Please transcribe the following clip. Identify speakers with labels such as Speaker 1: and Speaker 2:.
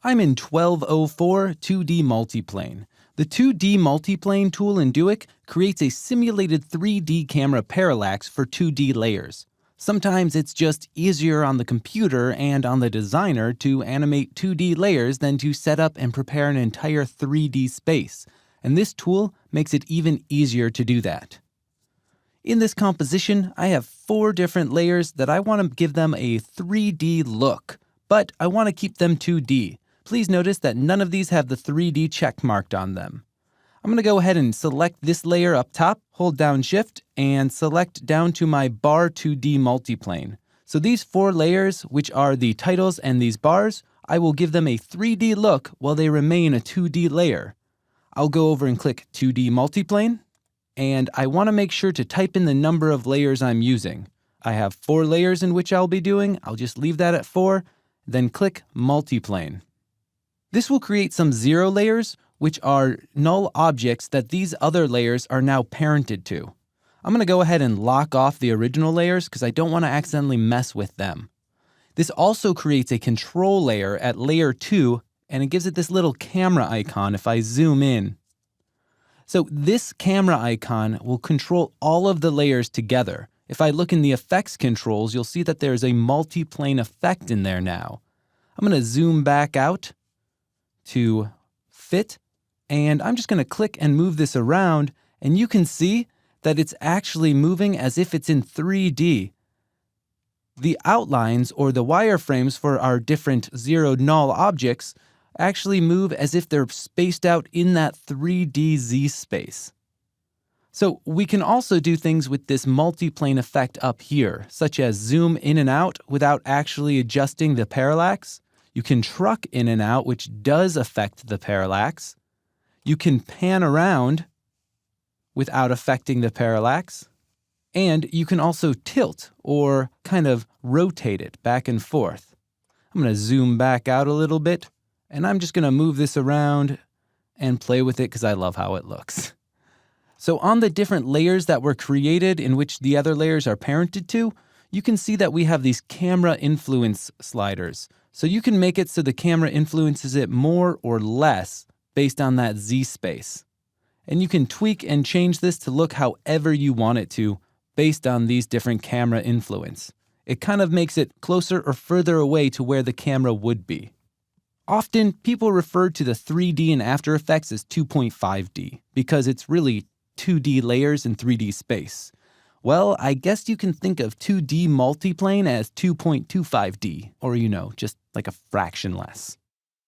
Speaker 1: I'm in 1204 2D Multiplane. The 2D Multiplane tool in Duik creates a simulated 3D camera parallax for 2D layers. Sometimes it's just easier on the computer and on the designer to animate 2D layers than to set up and prepare an entire 3D space, and this tool makes it even easier to do that. In this composition, I have 4 different layers that I want to give them a 3D look, but I want to keep them 2D. Please notice that none of these have the 3D check marked on them. I'm going to go ahead and select this layer up top, hold down Shift, and select down to my bar 2D multiplane. So these 4 layers, which are the titles and these bars, I will give them a 3D look while they remain a 2D layer. I'll go over and click 2D multiplane, and I want to make sure to type in the number of layers I'm using. I have 4 layers in which I'll be doing. I'll just leave that at 4, then click multiplane. This will create some 0 layers, which are null objects that these other layers are now parented to. I'm going to go ahead and lock off the original layers because I don't want to accidentally mess with them. This also creates a control layer at layer 2, and it gives it this little camera icon if I zoom in. So this camera icon will control all of the layers together. If I look in the effects controls, you'll see that there's a multiplane effect in there now. I'm going to zoom back out to fit, and I'm just going to click and move this around, and you can see that it's actually moving as if it's in 3D. The outlines or the wireframes for our different 0 null objects actually move as if they're spaced out in that 3D Z space. So we can also do things with this multiplane effect up here, such as zoom in and out without actually adjusting the parallax. You can truck in and out, which does affect the parallax. You can pan around without affecting the parallax. And you can also tilt or kind of rotate it back and forth. I'm going to zoom back out a little bit, and I'm just going to move this around and play with it because I love how it looks. So on the different layers that were created in which the other layers are parented to, you can see that we have these camera influence sliders. So you can make it so the camera influences it more or less based on that Z space. And you can tweak and change this to look however you want it to based on these different camera influence. It kind of makes it closer or further away to where the camera would be. Often, people refer to the 3D in After Effects as 2.5D because it's really 2D layers in 3D space. Well, I guess you can think of 2D multiplane as 2.25D, or just like a fraction less.